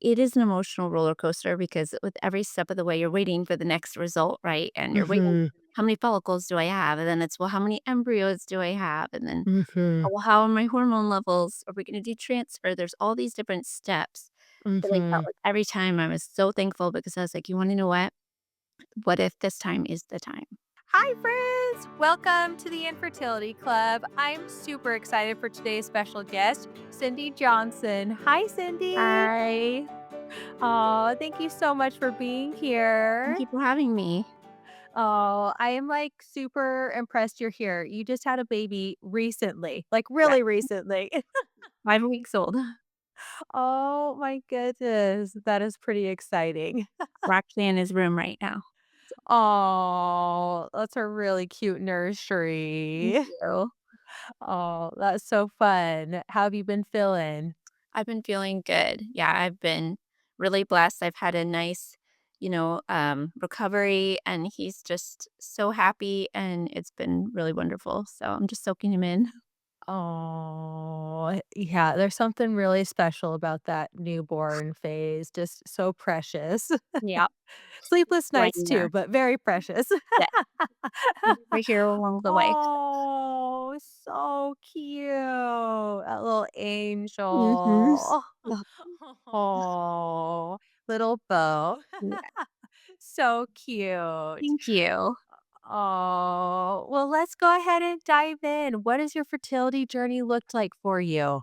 it is an emotional roller coaster because with every step of the way, you're waiting for the next result, right? And you're waiting, Mhm. how many follicles do I have? And then it's, well, how many embryos do I have? And then, Mhm. oh, well, how are my hormone levels? Are we going to do transfer? There's all these different steps. But I felt Mhm. like every time I was so thankful because I was like, you want to know what? What if this time is the time? Hi, friends! Welcome to the Infertility Club. I'm super excited for today's special guest, Cindy Johnson. Hi, Cindy. Hi. Oh, thank you so much for being Thank here. you for having me. Oh, I am like super impressed you're here. You just had a baby recently, like Yeah, really recently. 5 weeks old. Oh my goodness. That is pretty exciting. We're actually in his room right now. Oh, that's a really cute Thank nursery. you. Oh, that's so fun. How have you been feeling? I've been feeling good. Yeah, I've been really blessed. I've had a nice, recovery, and he's just so happy, and it's been really wonderful. So I'm just soaking him in. Oh, yeah, there's something really special about that newborn phase, just so precious. Yeah, Sleepless nights getting too, there. but very precious. Yeah, he'll be right here along the way. Oh, so cute. A little Mhm. angel. Oh, Oh, little bow. yeah. So cute. Thank you. Oh, well, let's go ahead and dive in. What has your fertility journey looked like for you?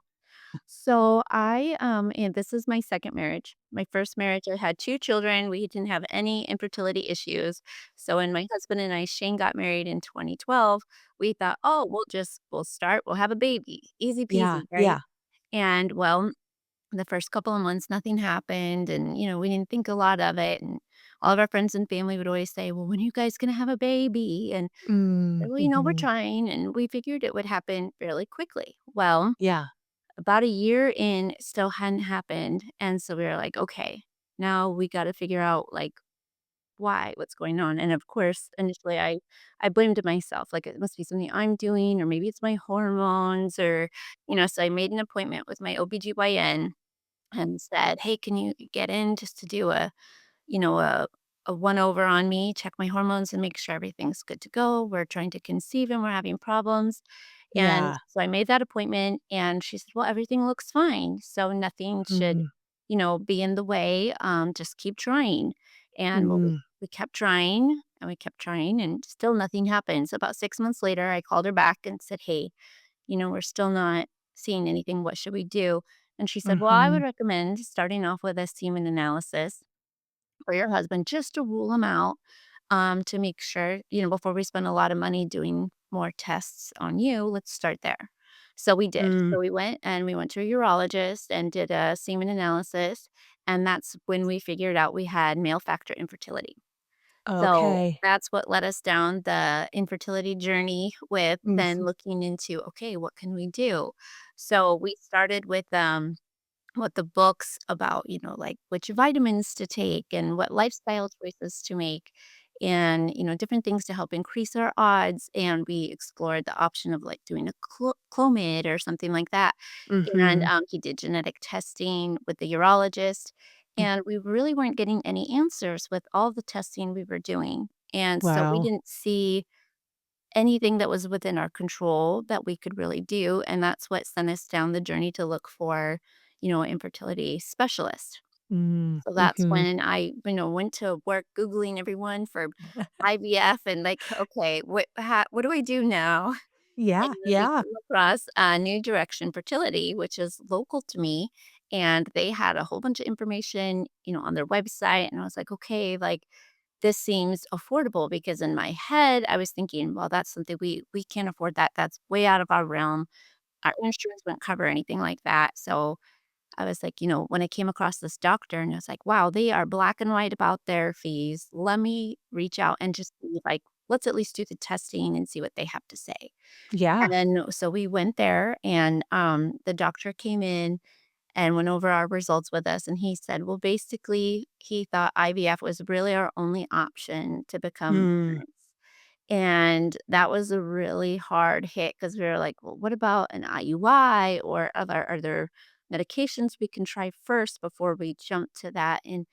So and this is my second marriage. My first marriage, I had 2 children. We didn't have any infertility issues. So when my husband and I, Shane, got married in 2012, we thought, "Oh, we'll have a baby. Easy Yeah, peasy," right? yeah. And well, the first couple of months, nothing happened, and, we didn't think a lot of it, and all of our friends and family would always say, "Well, when are you guys gonna have a baby?" And, Mm, "Well, we're mhm. trying," and we figured it would happen fairly quickly. Well, Yeah, about a year in, it still hadn't happened, and so we were like, "Okay, now we gotta figure out, like, what's going on?" And, of course, initially, I blamed myself, like, it must be something I'm doing, or maybe it's my hormones, or so I made an appointment with my OBGYN and said, "Hey, can you get in just to do you know, a a one over on me, check my hormones and make sure everything's good to go. We're trying to conceive and we're having problems." And yeah. so I made that appointment and she said, "Well, everything looks fine. So nothing should, Mm, be in the way. Just keep trying." And mm. we kept trying and we kept trying and still nothing happened. So about 6 months later, I called her back and said, "Hey, we're still not seeing anything. What should we do?" And she said, "Well, I would Mhm. recommend starting off with a semen analysis for your husband just to rule him out, to make sure, before we spend a lot of money doing more tests on you, let's start there." So we did. Mm. So we went to a urologist and did a semen analysis. And that's when we figured out we had male factor infertility. So Okay. that's what led us down the infertility journey with then Mhm. looking into, okay, what can we do? So we started with what the books about, like which vitamins to take and what lifestyle choices to make and, different things to help increase our odds. And we explored the option of like doing a clomid or something like that. And Mhm. he did genetic testing with the urologist. Mm. And we really weren't getting any answers with all the testing we were doing. And so we Wow. didn't see anything that was within our control that we could really do, and that's what sent us down the journey to look for, infertility specialist. Mm, So that's mhm. when I, went to work Googling everyone for IVF and like, okay, what do I do now? And Yeah, then we yeah. came across New Direction Fertility, which is local to me, and they had a whole bunch of information, on their website, and I was like, "Okay, like, this seems affordable," because in my head, I was thinking, "Well, that's something we can't afford that. That's way out of our realm. Our insurance wouldn't cover anything like that." So I was like, when I came across this doctor and I was like, "Wow, they are black and white about their fees. Let me reach out and just see, like, let's at least do the testing and see what they have to say." And Yeah. then so we went there and, the doctor came in and went over our results with us, and he said, well, basically, he thought IVF was really our only option to become Mm. parents. And that was a really hard hit because we were like, "Well, what about an IUI or other medications we can try first before we jump to that. And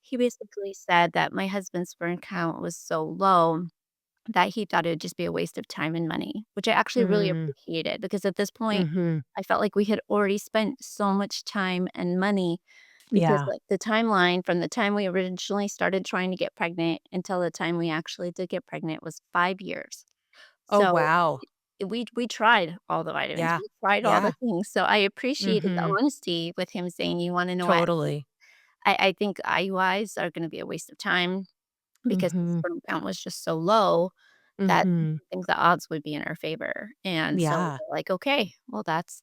he basically said that my husband's sperm count was so low that he thought it would just be a waste of time and money, which I actually really Mm, appreciated because at this point, mhm. I felt like we had already spent so much time and money because, Yeah. like, the timeline from the time we originally started trying to get pregnant until the time we actually did get pregnant was 5 years. Oh, So, wow. we tried all the vitamins, Yeah. we tried all the Yeah. things, so I appreciated the Mhm. honesty with him saying, "You wanna know what? Totally. I think IUIs are gonna be a waste of time," because the Mhm. sperm count was just so low that Mhm. I think the odds would be in our favor, and so Yeah. we're like, "Okay, well, that's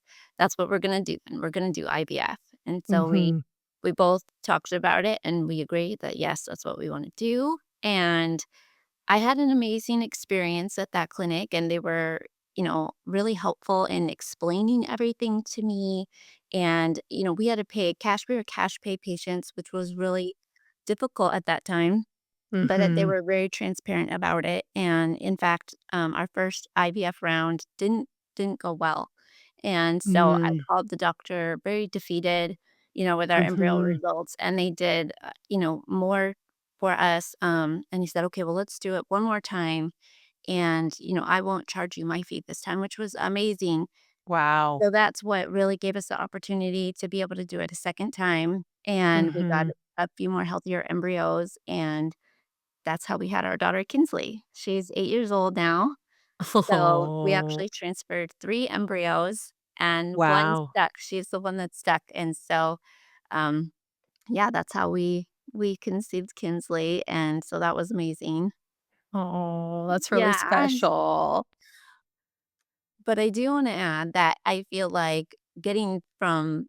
what we're gonna do, and we're gonna do IVF," and so Mhm. we both talked about it, and we agreed that, yes, that's what we wanna do, and I had an amazing experience at that clinic, and they were, really helpful in explaining everything to me, and, we had to pay cash we were cash pay patients, which was really difficult at that time. But, they Mhm. were very transparent about it, and in fact, our first IVF round didn't go well, and so I Mm. called the doctor very defeated, with our embryo Mhm. results, and they did, more for us, and he said, "Okay, well, let's do it one more time, and, I won't charge you my fee this time," which was amazing. Wow. So that's what really gave us the opportunity to be able to do it a second time, and we got Mhm. a few more healthier embryos, and that's how we had our daughter Kinsley. She's 8 years old now. So we Oh, actually transferred 3 embryos and 1 wow. stuck. She's the one that stuck. And so, um, yeah, that's how we conceived Kinsley. And so that was amazing. Oh, that's really Yeah. special. But I do wanna add that I feel like getting from,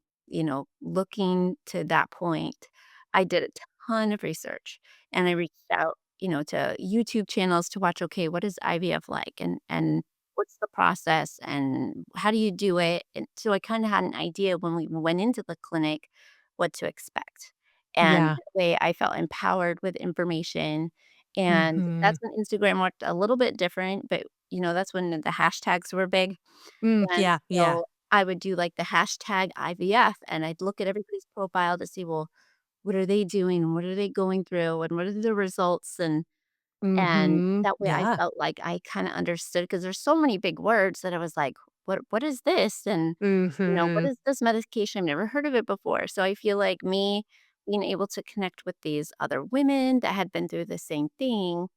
looking to that point, I did a ton of research, and I reached out, to YouTube channels to watch, okay, what is IVF like, and what's the process, and how do you do it? And so I kinda had an idea when we went into the clinic what to expect. And Yeah. that way I felt empowered with information, and Mhm. that's when Instagram worked a little bit different, but that's when the hashtags were big, Mm, and yeah, yeah. so I would do, like, the hashtag IVF, and I'd look at everybody's profile to see, well, what are they doing? What are they going through? And what are the results? And Mhm. that way I Yeah. felt like I kinda understood because there's so many big words that I was like, "What is this?" And, "What Mhm. is this medication? I've never heard of it before." So I feel like me being able to connect with these other women that had been through the same thing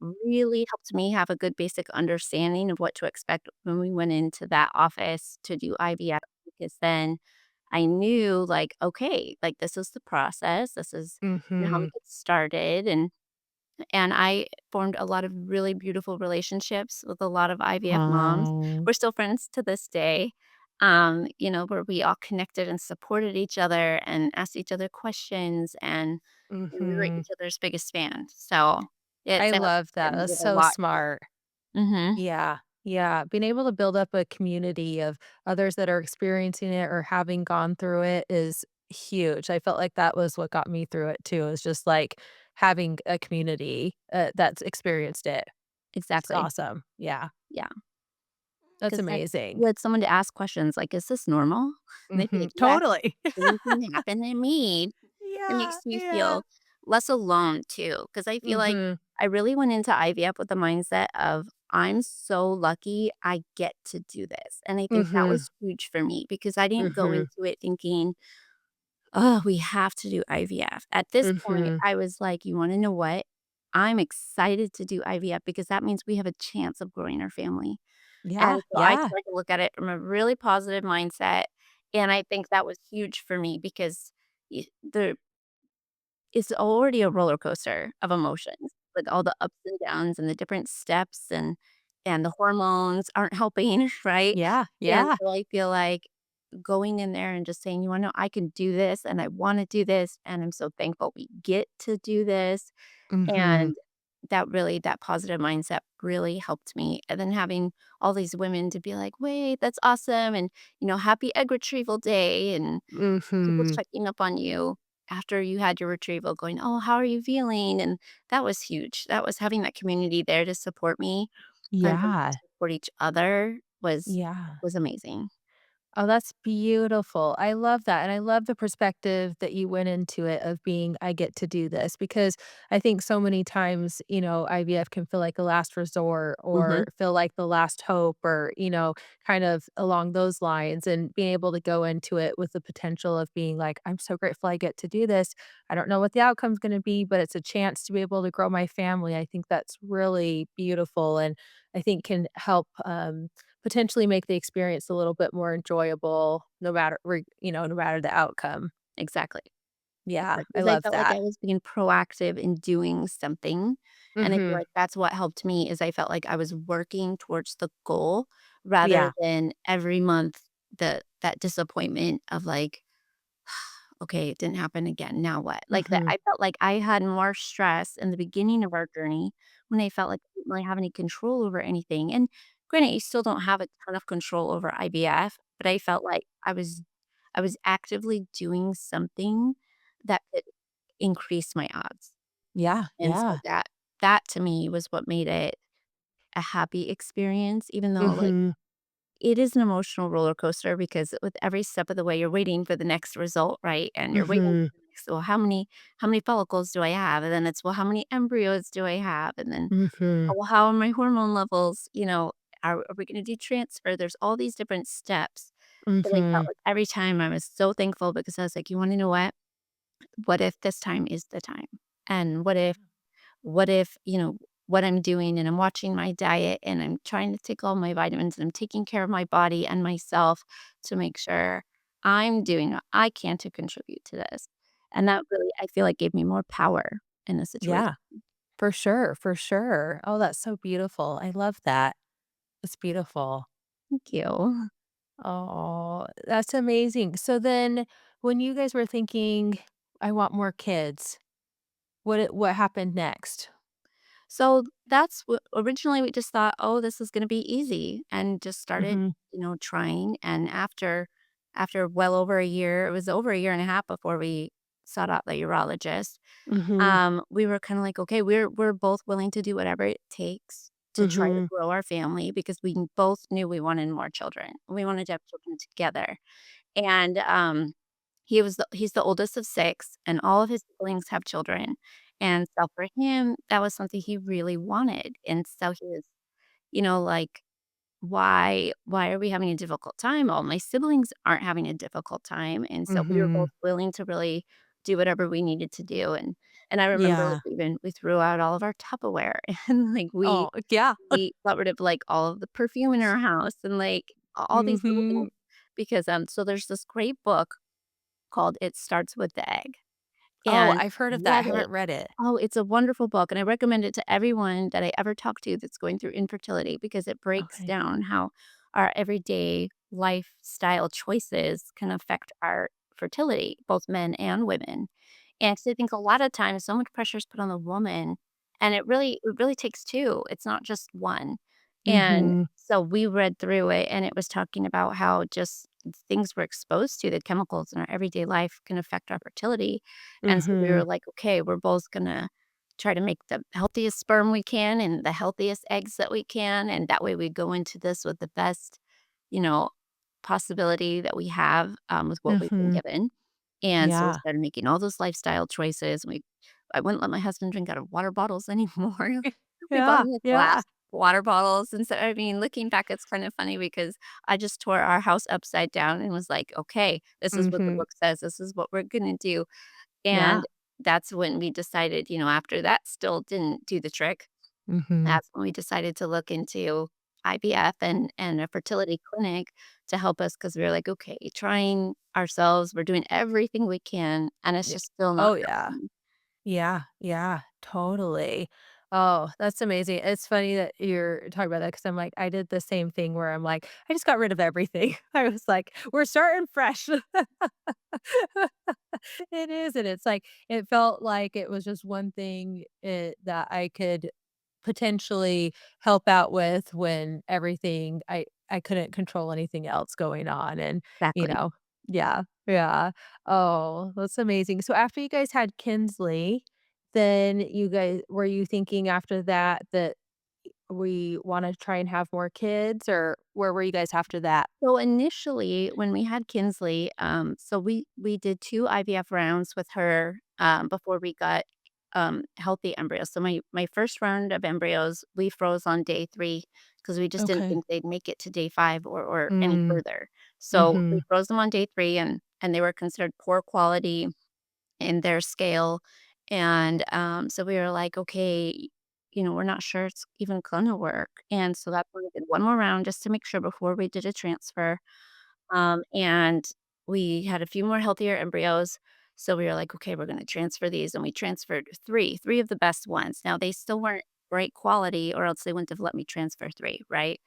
really helped me have a good basic understanding of what to expect when we went into that office to do IVF, because then I knew, like, okay, like, this is the process, this is, how Mhm. it gets started, and I formed a lot of really beautiful relationships with a lot of IVF moms. Oh. We're still friends to this day, where we all connected and supported each other and asked each other questions, and we were Mhm. each other's biggest fans. So I it's love that. it That's did a so lot. smart. Mhm. Yeah. Yeah. Being able to build up a community of others that are experiencing it or having gone through it is huge. I felt like that was what got me through it too, is just like having a community that's experienced it. It's Exactly. awesome. Yeah. Yeah. That's 'Cause then amazing. you had someone to ask questions like, "Is this normal?" And they'd be Mhm. like, "Yes, Totally. same thing happened to me." It Yeah. makes me Yeah. feel less alone too, because I feel like Mhm. I really went into IVF with the mindset of, "I'm so lucky I get to do this." And I think that Mhm. was huge for me because I didn't go Mhm. into it thinking, "Oh, we have to do IVF." At this point, Mhm. I was like, "You wanna know what? I'm excited to do IVF because that means we have a chance of growing our family." Yeah. And so I Yeah. tried to look at it from a really positive mindset, and I think that was huge for me because y the it's already a roller coaster of emotions, like all the ups and downs and the different steps, and the hormones aren't helping, right? Yeah. And Yeah. so I feel like going in there and just saying, "You wanna know, I can do this, and I wanna do this, and I'm so thankful we get to do this." Mhm. And that positive mindset really helped me, and then having all these women to be like, "Wait, that's awesome," and, "Happy egg retrieval day," and people Mhm. checking up on you after you had your retrieval going, "Oh, how are you feeling?" And that was huge. That was having that community there to support me and for me to Yeah. support each other was Yeah. was amazing. Oh, that's beautiful. I love that, and I love the perspective that you went into it of being, "I get to do this," because I think so many times, IVF can feel like a last resort or Mhm. feel like the last hope or, kind of along those lines, and being able to go into it with the potential of being like, "I'm so grateful I get to do this. I don't know what the outcome's gonna be, but it's a chance to be able to grow my family." I think that's really beautiful and I think can help, potentially make the experience a little bit more enjoyable no matter the outcome. Exactly. Yeah, I 'Cause I love felt like that. I was being proactive in doing something, and I feel Mhm. like that's what helped me is I felt like I was working towards the goal rather Yeah. than every month that disappointment of like, "Okay, it didn't happen again, now what?" Like that Mhm. I felt like I had more stress in the beginning of our journey when I felt like I didn't really have any control over anything, and granted, you still don't have a ton of control over IVF, but I felt like I was actively doing something that could increase my odds, Yeah, and so yeah. that to me was what made it a happy experience, even though, like, Mhm. it is an emotional roller coaster because with every step of the way, you're waiting for the next result, right? And you're waiting Mhm. for the next, "Well, how many follicles do I have?" And then it's, "Well, how many embryos do I have?" And then, Mhm. "Oh, well, how are my hormone levels?" Are we gonna do transfer?" There's all these different steps, but I felt Mhm. like every time I was so thankful because I was like, "You wanna know what? What if this time is the time? And what if, what I'm doing and I'm watching my diet and I'm trying to take all my vitamins and I'm taking care of my body and myself to make sure I'm doing what I can to contribute to this." And that really, I feel like, gave me more power in the situation. Yeah, for sure, for sure. Oh, that's so beautiful. I love that. It's beautiful. Thank you. Oh, that's amazing. So then when you guys were thinking, "I want more kids," what happened next? So that's what originally we just thought, "Oh, this is gonna be easy," and just started, Mhm. trying, and after well over a year, it was over a year and a half before we sought out the urologist. Mhm. We were kinda like, "Okay, we're both willing to do whatever it takes to try to Mhm. grow our family," because we both knew we wanted more children. We wanted to have children together, and, he's the oldest of 6, and all of his siblings have children, and so for him, that was something he really wanted, and so he was, like, "Why are we having a difficult time? All my siblings aren't having a difficult time," and so we were both Mhm. willing to really do whatever we needed to do, and I remember, like, Yeah. even we threw out all of our Tupperware, and, like, we Oh, yeah. we got rid of, like, all of the perfume in our house and, like, all these little things Mhm. because, so there's this great book called It Starts with the Egg, Oh, and I've heard of that, I read it. haven't read it. Oh, it's a wonderful book, and I recommend it to everyone that I ever talk to that's going through infertility because it breaks Okay. down how our everyday lifestyle choices can affect our fertility, both men and women. And so I think a lot of times so much pressure is put on the woman, and it really takes 2. It's not just 1. And Mhm. so we read through it, and it was talking about how just things we're exposed to, the chemicals in our everyday life can affect our fertility. And so we were Mhm. like, "Okay, we're both gonna try to make the healthiest sperm we can and the healthiest eggs that we can, and that way we go into this with the best, you know, possibility that we have, with what we've been Mhm. given." And so we Yeah. started making all those lifestyle choices. I wouldn't let my husband drink out of water bottles anymore. We bought Yeah, him, like, yeah. glass water bottles, and so I mean, looking back, it's kind of funny because I just tore our house upside down and was like, "Okay, this is what the Mhm. book says. This is what we're gonna do." Yeah. And that's when we decided, after that still didn't do the trick, Mhm. that's when we decided to look into IVF and a fertility clinic to help us because we were like, "Okay, trying ourselves, we're doing everything we can, and it's Yeah. just still not Oh, yeah. happening." Yeah, yeah, totally. Oh, that's amazing. It's funny that you're talking about that because 'cause I'm like, I did the same thing where I'm like, I just got rid of everything. I was like, "We're starting fresh." It is, and it's like it felt like it was just one thing, that I could potentially help out with when everything I couldn't control anything else going on and, you Exactly. know yeah, yeah. Oh, that's amazing. So after you guys had Kinsley, then were you thinking after that that we wanna try and have more kids or where were you guys after that? So initially, when we had Kinsley, so we did 2 IVF rounds with her, before we got, healthy embryos. So my first round of embryos, we froze on day 3 because we just didn't Okay. think they'd make it to day 5 or any Mm. further. So we Mhm. froze them on day 3, and they were considered poor quality in their scale, and, so we were like, "Okay, we're not sure it's even gonna work," and so that's why we did one more round just to make sure before we did a transfer, and we had a few more healthier embryos, so we were like, "Okay, we're gonna transfer these," and we transferred 3 of the best ones. Now they still weren't great quality or else they wouldn't have let me transfer 3, right?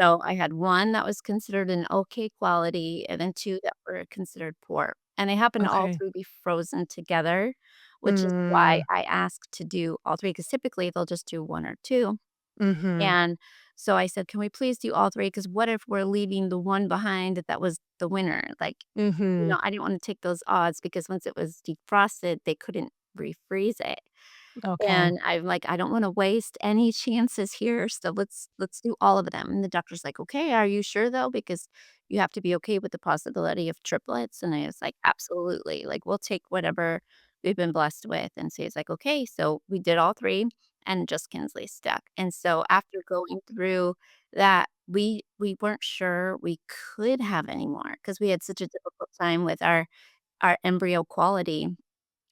So I had 1 that was considered an okay quality and then 2 that were considered poor, and they happened to all Okay. 3 be frozen together, which is why Mm. I asked to do all 3 because typically they'll just do 1 or 2, Mhm. and so I said, "Can we please do all 3? Because what if we're leaving the one behind that was the winner?" Like, Mhm. I didn't wanna take those odds because once it was defrosted, they couldn't refreeze it. Okay. And I'm like, "I don't wanna waste any chances here, so let's do all of them." And the doctor's like, "Okay, are you sure though? Because you have to be okay with the possibility of triplets." And I was like, "Absolutely, like, we'll take whatever we've been blessed with." And so he's like, "Okay." So we did all 3 and just Kinsley stuck. And so after going through that, we weren't sure we could have any more because we had such a difficult time with our embryo quality.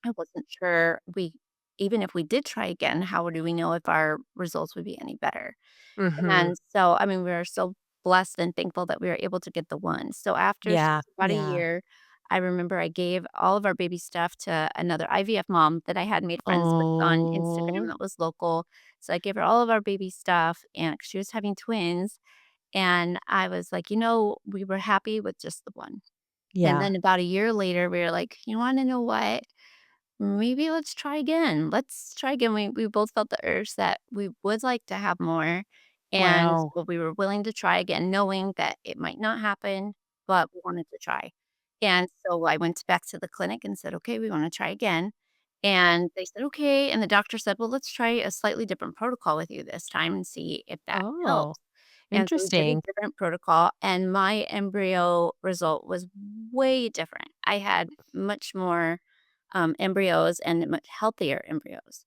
I wasn't sure we even if we did try again, how do we know if our results would be any better? Mhm. And so, I mean, we were so blessed and thankful that we were able to get the one. So after Yeah. about a Yeah. year, I remember I gave all of our baby stuff to another IVF mom that I had made friends with on Instagram Oh. that was local. So I gave her all of our baby stuff and she was having twins. And I was like, we were happy with just the one. And Yeah. then about a year later, we were like, you want to know what? Maybe let's try again. Let's try again. We both felt the urge that we would like to have more, and Wow. but we were willing to try again, knowing that it might not happen, but we wanted to try. And so I went back to the clinic and said, "Okay, we want to try again." And they said, "Okay." And the doctor said, "Well, let's try a slightly different protocol with you this time and see if that Oh, helps." And so we did a interesting. different protocol, and my embryo result was way different. I had much more embryos and much healthier embryos.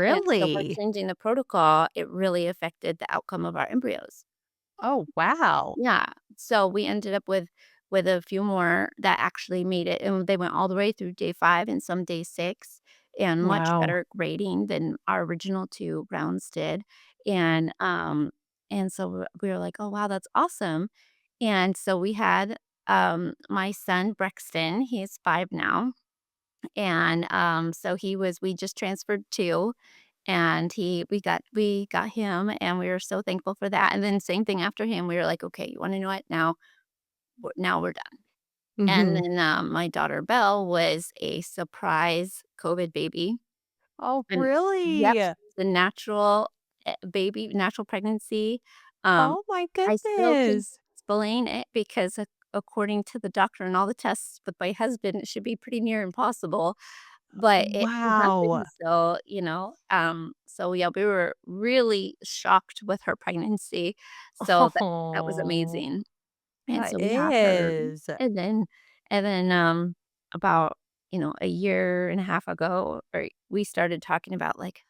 And so by Really? changing the protocol, it really affected the outcome of our embryos. Oh, wow. Yeah. So we ended up with a few more that actually made it, and they went all the way through day 5 and some day 6, and much Wow. better grading than our original 2 rounds did. And so we were like, "Oh, wow, that's awesome." And so we had, my son, Brexton, he's 5 now, and, so we just transferred 2, and we got him, and we were so thankful for that, and then same thing after him, we were like, "Okay, you wanna know what? Now we're done." And Mhm. then, my daughter Belle was a surprise COVID baby, Oh, and yep, really? she was a natural, baby, natural pregnancy. Um, Oh my I still can't goodness. explain it because according to the doctor and all the tests with my husband, it should be pretty near impossible. But it Wow. happened, so, so, yeah, we were really shocked with her pregnancy, so that was Oh, amazing, and that so we have her, is. and then, about, a year and a half ago, we started talking about, like,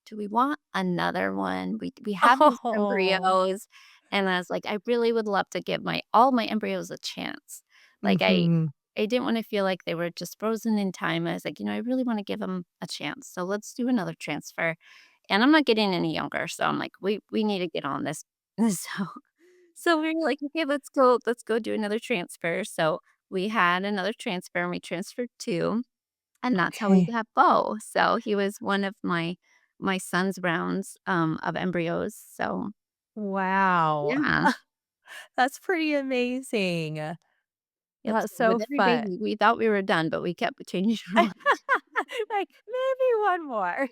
do we want another one? We have these Oh. embryos, and I was like, I really would love to give my all my embryos a chance. Like, Mhm. I didn't wanna feel like they were just frozen in time. I was like, I really wanna give them a chance, so let's do another transfer. And I'm not getting any younger, so I'm like, we need to get on this. So so we were like, "Okay, let's go do another transfer." So we had another transfer, and we transferred 2. And that's how we Okay. got Bo. So he was one of my son's rounds, of embryos. So, Wow. yeah. That's pretty amazing. Yep, That's so with so every fun. baby, we thought we were done, but we kept changing our minds. Like, maybe one more.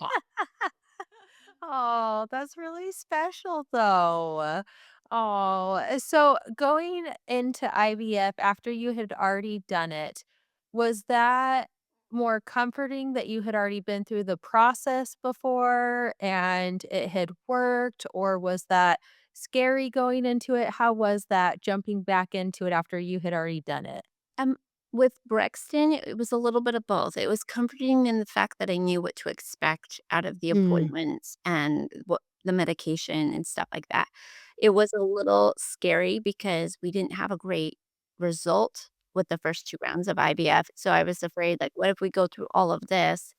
Oh, that's really special though. Oh, so going into IVF after you had already done it, was that more comforting that you had already been through the process before and it had worked, or was that scary going into it? How was that jumping back into it after you had already done it? Um, with Brexton, it was a little bit of both. It was comforting in the fact that I knew what to expect out of the Mm, appointments and what the medication and stuff like that. It was a little scary because we didn't have a great result with the first 2 rounds of IVF, so I was afraid, like, what if we go through all of this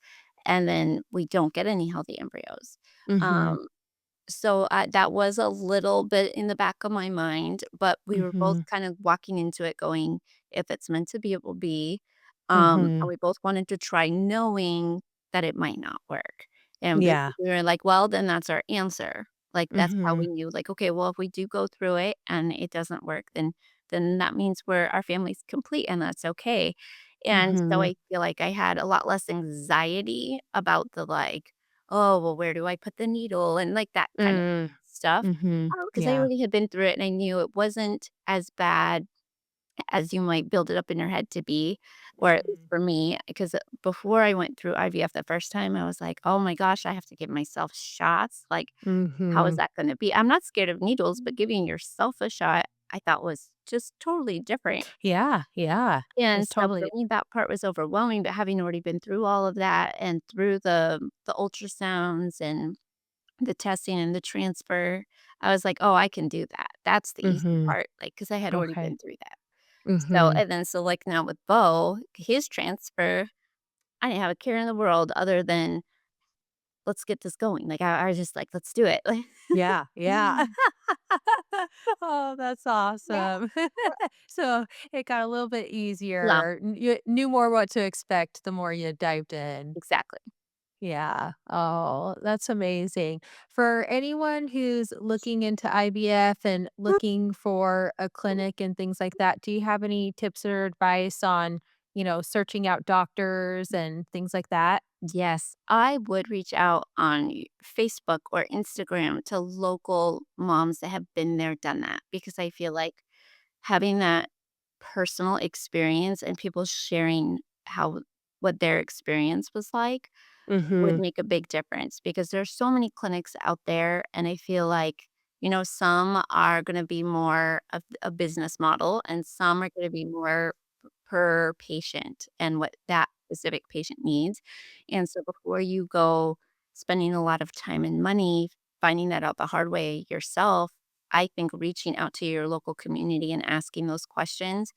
and then we don't get any healthy embryos? mhm, Um, so, that was a little bit in the back of my mind, but we were both mhm, kind of walking into it going, "If it's meant to be, it will be." And mhm. we both wanted to try knowing that it might not work. And Yeah. we were like, "Well, then that's our answer." Like, that's how we Mhm, knew, like, "Okay, well, if we do go through it and it doesn't work, then that means our family's complete, and that's okay." And so mhm. I feel like I had a lot less anxiety about the, like, "Oh, well, where do I put the needle?" and, like, that kind of Mm, stuff. mhm. Because I Yeah. already had been through it, and I knew it wasn't as bad as you might build it up in your head to be, or at least Mhm, for me, because before I went through IVF the first time, I was like, "Oh my gosh, I have to give myself shots, like, how is mhm. that gonna be?" I'm not scared of needles, but giving yourself a shot, I thought was just totally different. Yeah, yeah. And It's so for totally me, that part was overwhelming, but having already been through all of that and through the ultrasounds and the testing and the transfer, I was like, "Oh, I can do that." That's the easy mhm. part, like, because I had already Okay. been through that. So Mhm. and then so, like, now with Bo, his transfer, I didn't have a care in the world other than, "Let's get this going." Like, I was just like, "Let's do it." Like Yeah, yeah. Oh, that's Yeah. awesome. So, it got a little bit Yeah, easier. You knew more what to expect the more you dived in. exactly. Yeah. Oh, that's amazing. For anyone who's looking into IVF and looking for a clinic and things like that, do you have any tips or advice on, searching out doctors and things like that? Yes, I would reach out on Facebook or Instagram to local moms that have been there, done that, because I feel like having that personal experience and people sharing how what their experience was like would Mhm. make a big difference because there's so many clinics out there and I feel like, some are going to be more of a business model and some are going to be more per patient and what that specific patient needs. And so before you go spending a lot of time and money finding that out the hard way yourself, I think reaching out to your local community and asking those questions,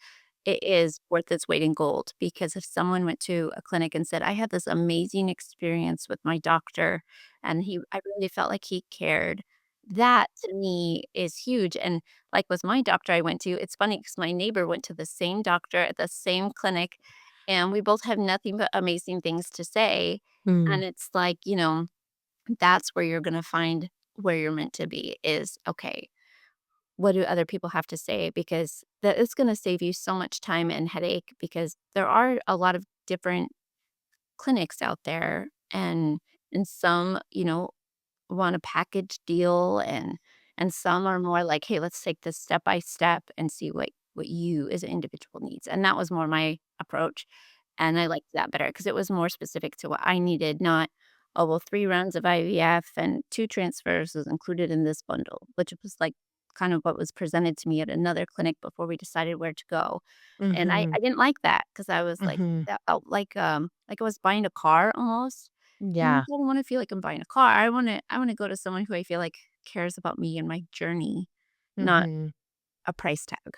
it is worth its weight in gold because if someone went to a clinic and said, "I had this amazing experience with my doctor and I really felt like he cared," that to me is huge. And like with my doctor I went to, it's funny because my neighbor went to the same doctor at the same clinic and we both have nothing but amazing things to say. Mm. And it's like, that's where you're going to find where you're meant to be is okay, what do other people have to say? Because that is gonna save you so much time and headache because there are a lot of different clinics out there and some, want a package deal and some are more like, "Hey, let's take this step by step and see what you as an individual needs." And that was more my approach, and I liked that better because it was more specific to what I needed, not, "Oh, well, 3 rounds of IVF and 2 transfers is included in this bundle," which was, like, kind of what was presented to me at another clinic before we decided where to go. And Mhm. I didn't like that because I was like, Mhm. that felt like I was buying a car almost. And Yeah. I don't wanna feel like I'm buying a car. I wanna go to someone who I feel like cares about me and my journey, not Mhm. a price tag.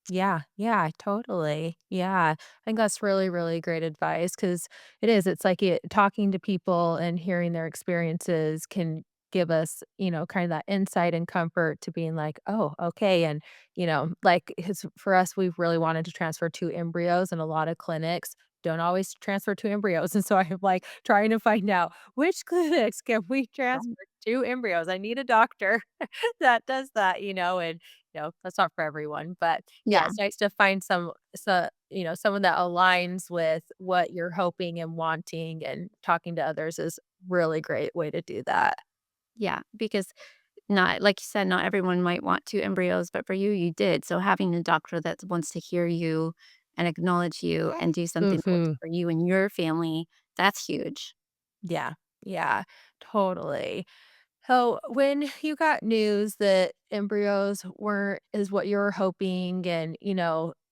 Yeah, yeah, totally. Yeah. I think that's really, really great advice because it's like talking to people and hearing their experiences can give us, kind of that insight and comfort to being like, oh, okay. And, like for us, we've really wanted to transfer 2 embryos, and a lot of clinics don't always transfer 2 embryos. And so I'm like trying to find out which clinics can we transfer Right. 2 embryos. I need a doctor that does that, and that's not for everyone, but yeah, Yeah, it's nice to find someone that aligns with what you're hoping and wanting, and talking to others is really great way to do that. yeah, because not like you said, not everyone might want 2 embryos, but for you, you did. So having a doctor that wants to hear you and acknowledge you and do something that works Mhm. for you and your family, that's huge. Yeah. Yeah. Totally. So, when you got news that embryos weren't is what you were hoping and,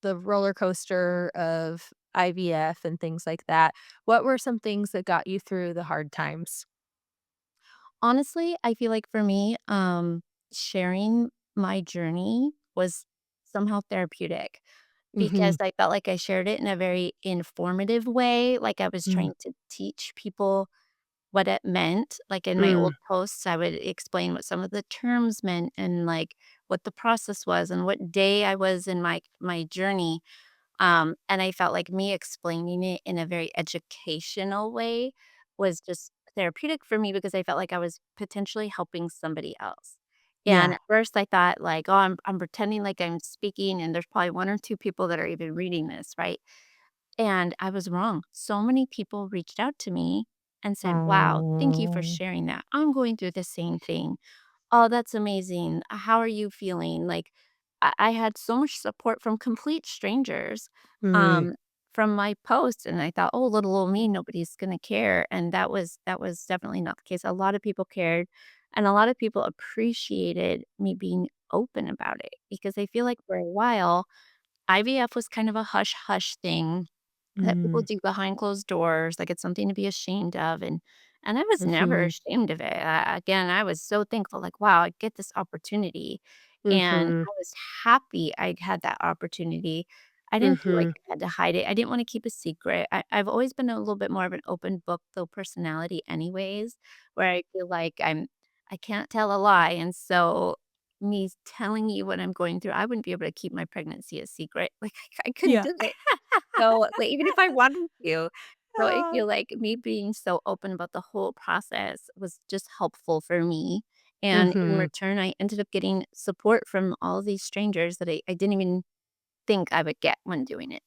the roller coaster of IVF and things like that, what were some things that got you through the hard times? Honestly, I feel like for me, sharing my journey was somehow therapeutic because Mhm. I felt like I shared it in a very informative way. Like I was Mm. trying to teach people what it meant. Like in my Mm. old posts, I would explain what some of the terms meant and like what the process was and what day I was in my journey. And I felt like me explaining it in a very educational way was just therapeutic for me because I felt like I was potentially helping somebody else. And Yeah. at first I thought like, oh, I'm pretending like I'm speaking and there's probably one or two people that are even reading this, right? And I was wrong. So many people reached out to me and said, "Wow, thank you for Oh. sharing that. I'm going through the same thing. Oh, that's amazing. How are you feeling?" Like, I had so much support from complete strangers, Mm. um, from my post, and I thought, "Oh, little old me, nobody's gonna care," and that was definitely not the case. A lot of people cared, and a lot of people appreciated me being open about it because I feel like for a while, IVF was kind of a hush hush thing that people Mm. do behind closed doors, like it's something to be ashamed of, and I was never Mhm. ashamed of it. Again, I was so thankful, like, wow, I get this opportunity, and Mhm. I was happy I had that opportunity. I didn't feel like Mhm. I had to hide it. I didn't want to keep a secret. I've always been a little bit more of an open book, though, personality, anyways, where I feel like I can't tell a lie, and so me telling you what I'm going through, I wouldn't be able to keep my pregnancy a secret. Like I couldn't Yeah. do it. So, like, even if I wanted to. So I Oh. feel like me being so open about the whole process was just helpful for me, and in Mhm. return, I ended up getting support from all these strangers that I didn't even think I would get when doing it.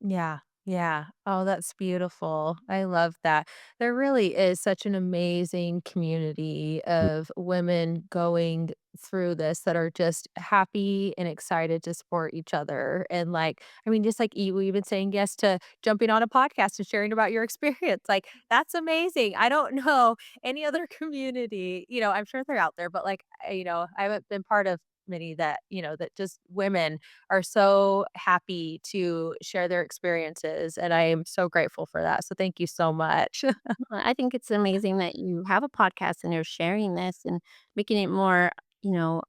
Yeah, yeah. Oh, that's beautiful. I love that. There really is such an amazing community of women going through this that are just happy and excited to support each other. And like, I mean, just like you even saying yes to jumping on a podcast and sharing about your experience. Like, that's amazing. I don't know any other community, I'm sure they're out there, but like, I haven't been part of many that, that just women are so happy to share their experiences, and I am so grateful for that, so thank you so much. I think it's amazing that you have a podcast and you're sharing this and making it more, you know,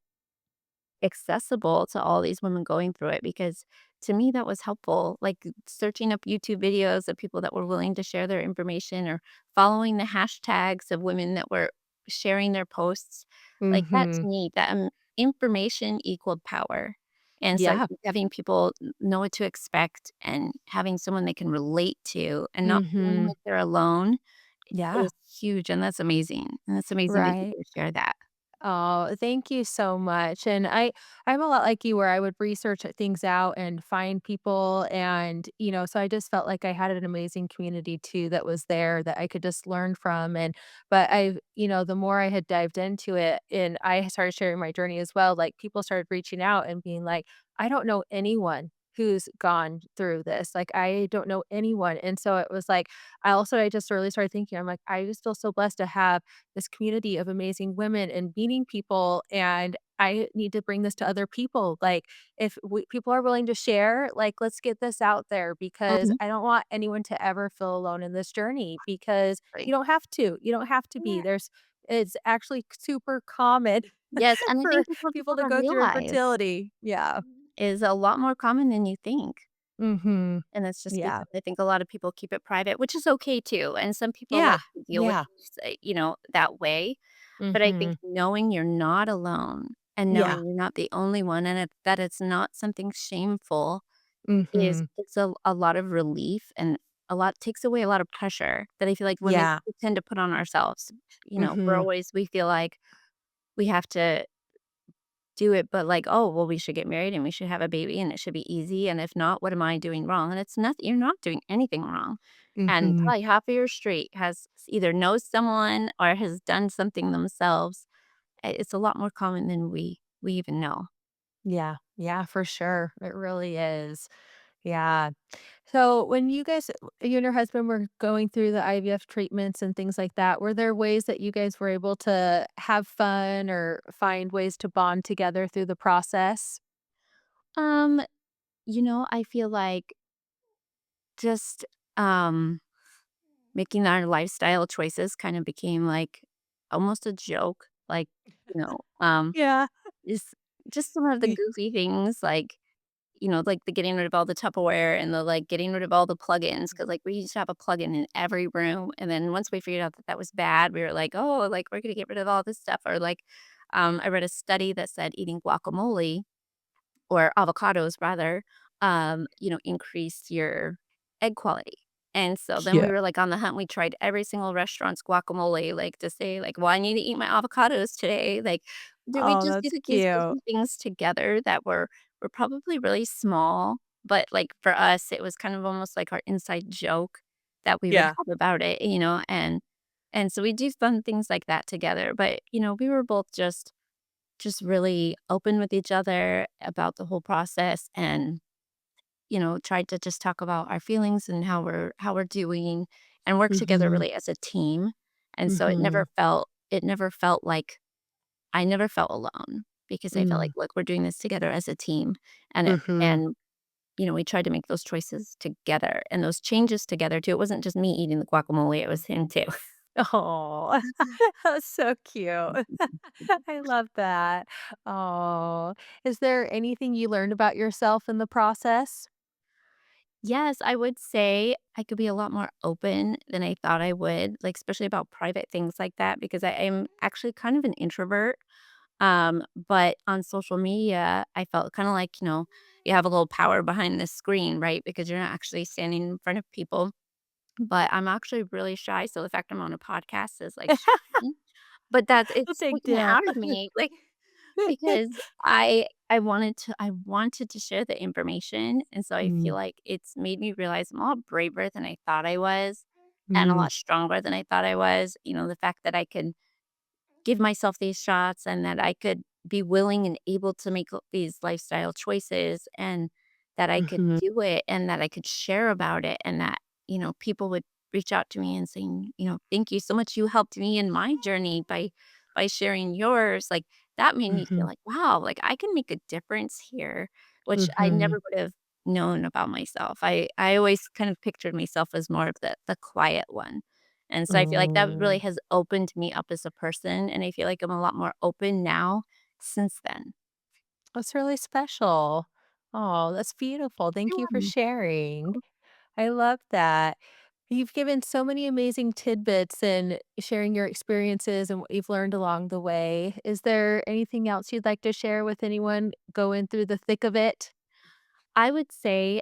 accessible to all these women going through it because to me that was helpful. Like searching up YouTube videos of people that were willing to share their information or following the hashtags of women that were sharing their posts. Like that to Mhm. me, that information equaled power. And so I Yeah. think having people know what to expect and having someone they can relate to and not feeling Mhm. like they're alone Yeah. is huge. And that's amazing. And it's amazing that you Right. can share that. Oh, thank you so much. And I'm a lot like you where I would research things out and find people and, so I just felt like I had an amazing community too that was there that I could just learn from and but the more I had dived into it and I started sharing my journey as well, like people started reaching out and being like, I don't know anyone who's gone through this. Like I don't know anyone. And so it was like I just really started thinking, I'm like, I just feel so blessed to have this community of amazing women and meeting people and I need to bring this to other people. Like, if people are willing to share, like, let's get this out there because Mhm. I don't want anyone to ever feel alone in this journey because Right. you don't have to. You don't have to be. It's actually super common Yes, and I for think that's what people people to don't go through realize infertility. Yeah. is a lot more common than you think, Mhm. and it's just Yeah. because I think a lot of people keep it private, which is okay too, and some people Yeah. like to deal with Yeah. things, that way, but I think Mhm. knowing you're not alone and Yeah. knowing you're not the only one and that it's not something shameful is Mhm. it's a lot of relief and a lot takes away a lot of pressure that I feel like women Yeah. tend to put on ourselves. Mhm. We feel like we have to do it, but like, "Oh, well, we should get married and we should have a baby and it should be easy, and if not, what am I doing wrong?" And it's nothing. You're not doing anything wrong. And Mhm. probably half of your street has either knows someone or has done something themselves. It's a lot more common than we even know. Yeah, yeah, for sure. It really is. Yeah. So when you and your husband were going through the IVF treatments and things like that, were there ways that you guys were able to have fun or find ways to bond together through the process? Um, I feel like just, um, making our lifestyle choices kind of became, like, almost a joke, like, you know, um, Yeah. just just some of the Y goofy things, like, like, the getting rid of all the Tupperware and the, like, getting rid of all the plugins because like, we used to have a plug-in in every room, and then once we figured out that that was bad, we were like, "Oh, like, we're gonna get rid of all this stuff," or, like, I read a study that said eating guacamole or avocados rather, increase your egg quality. And so then we Yeah. were like on the hunt. We tried every single restaurant's guacamole, like to say, like, well, I need to eat my avocados today. Like, did we Oh, just do that's like these cute. goofy things together that were probably really small, but like for us, it was kind of almost like our inside joke that we would Yeah. have about it, and so we do fun things like that together. But we were both just really open with each other about the whole process and, tried to just talk about our feelings and how we're doing and work together Mhm. really as a team. And so Mhm. it never felt like I never felt alone because I felt like, Mm. look, we're doing this together as a team. And it Mhm. and we tried to make those choices together and those changes together too. It wasn't just me eating the guacamole, it was him too. Oh, that's so cute. I love that. Oh, is there anything you learned about yourself in the process? Yes, I would say I could be a lot more open than I thought I would, like, especially about private things like that, because I am actually kind of an introvert. But on social media, I felt kind of like, you have a little power behind the screen, right? Because you're not actually standing in front of people. But I'm actually really shy. So the fact I'm on a podcast is like shocking. But A it's big squeaking deal. out of me. Like, because I wanted to share the information, and so I feel Mm, like it's made me realize I'm a lot braver than I thought I was, and a mm, lot stronger than I thought I was. The fact that I can give myself these shots and that I could be willing and able to make these lifestyle choices and that I could mhm, do it and that I could share about it and that, people would reach out to me and saying, "Thank you so much. You helped me in my journey by sharing yours." Like that made me feel mhm, like, wow, like I can make a difference here, which I mhm. never would have known about myself. I always kind of pictured myself as more of the quiet one. And so I feel like that really Oh, has opened me up as a person, and I feel like I'm a lot more open now since then. that's really special. Oh, that's beautiful. Thank you for Yeah. sharing. I love that. You've given so many amazing tidbits and sharing your experiences and what you've learned along the way. Is there anything else you'd like to share with anyone going through the thick of it? I would say,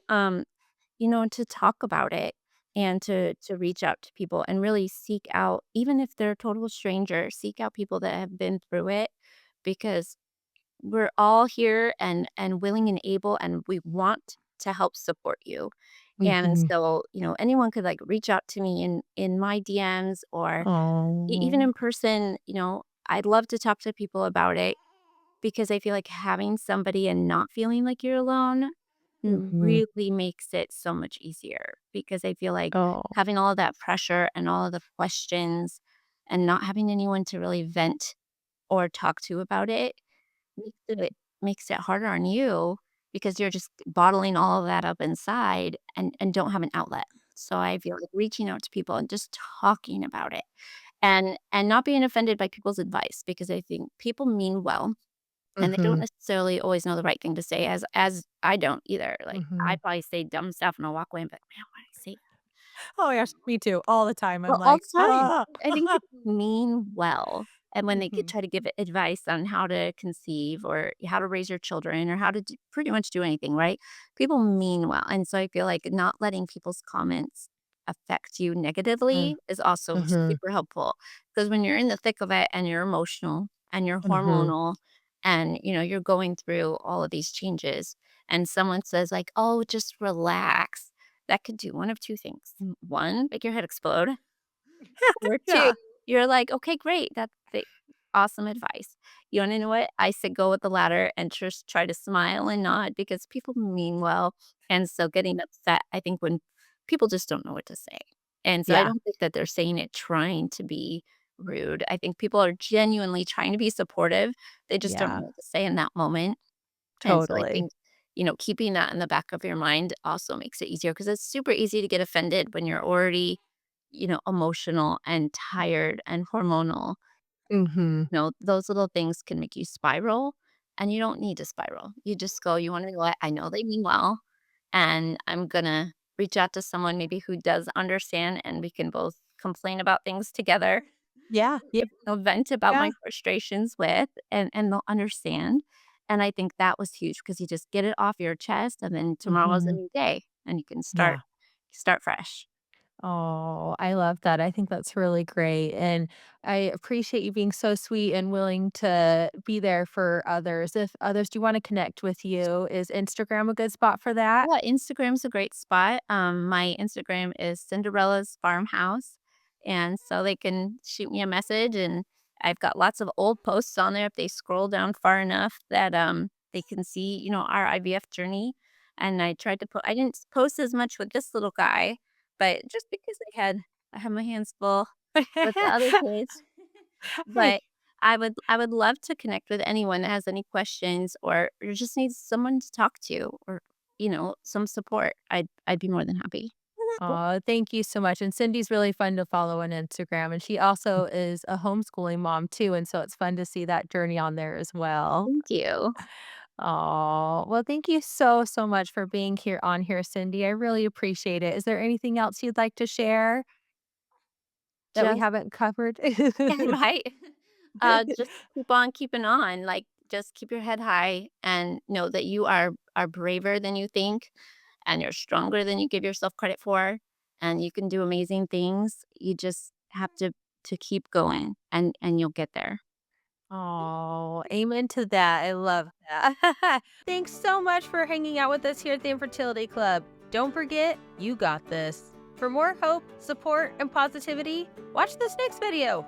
to talk about it and to reach out to people and really seek out, even if they're total strangers, seek out people that have been through it because we're all here and willing and able, and we want to help support you. And Mhm. so, anyone could like reach out to me in my DMs or even Oh. in person, I'd love to talk to people about it because I feel like having somebody and not feeling like you're alone Mhm. really makes it so much easier because I feel like Oh. having all of that pressure and all of the questions and not having anyone to really vent or talk to about it makes it harder on you because you're just bottling all of that up inside and don't have an outlet. So I feel like reaching out to people and just talking about it and not being offended by people's advice because I think people mean well and they don't Mhm. necessarily always know the right thing to say as I don't either. Like I Mhm. probably say dumb stuff and I'll walk away and be like, man, why did I say Oh my gosh, me too, all the time. I'm well, all like, the time. "Ah." I think people mean well, and when they Mhm. try to give advice on how to conceive or how to raise your children or how to pretty much do anything, right? People mean well, and so I feel like not letting people's comments affect you Mm. negatively is also Mhm. super helpful because when you're in the thick of it and you're emotional and you're Mhm. hormonal and you're going through all of these changes and someone says like, "Oh, just relax." That could do one of 2 things. 1, make your head explode, or 2, Yeah. you're like, "Okay, great, awesome advice. You wanna know what? I said go with the latter and just try to smile and nod because people mean well, and so getting upset, I think when people just don't know what to say. And so I Yeah. don't think that they're saying it trying to be rude. I think people are genuinely trying to be supportive. They just don't Yeah. know what to say in that moment. And so I Totally. think, keeping that in the back of your mind also makes it easier because it's super easy to get offended when you're already, emotional and tired and hormonal. Mhm. Those little things can make you spiral, and you don't need to spiral. You just go, you want to know what? I know they mean well, and I'm going to reach out to someone maybe who does understand, and we can both complain about things together. Yeah. Yeah. Vent about Yeah. my frustrations with, and they'll understand. And I think that was huge because you just get it off your chest, and then tomorrow's a Mhm. new day, and you can start Yeah. start fresh. Oh, I love that. I think that's really great. And I appreciate you being so sweet and willing to be there for others. If others do want to connect with you, is Instagram a good spot for that? Yeah, Instagram's a great spot. My Instagram is Cinderella's Farmhouse, and so they can shoot me a message, and I've got lots of old posts on there if they scroll down far enough that, they can see, our IVF journey, and I didn't post as much with this little guy, but just because I had my hands full with the other kids. Hey. But I would love to connect with anyone that has any questions or just needs someone to talk to or, some support. I'd be more than happy. Aw, thank you so much. And Cindy's really fun to follow on Instagram. And she also is a homeschooling mom too. And so it's fun to see that journey on there as well. Thank you. Oh, well, thank you so, so much for being here, Cindy. I really appreciate it. Is there anything else you'd like to share that we Just haven't covered? yeah, right. Just keep on keeping on. Like, just keep your head high and know that you are braver than you think and you're stronger than you give yourself credit for, and you can do amazing things. You just have to keep going and you'll get there. Oh, amen to that. I love that. Thanks so much for hanging out with us here at the Infertility Club. Don't forget, you got this. For more hope, support, and positivity, watch this next video.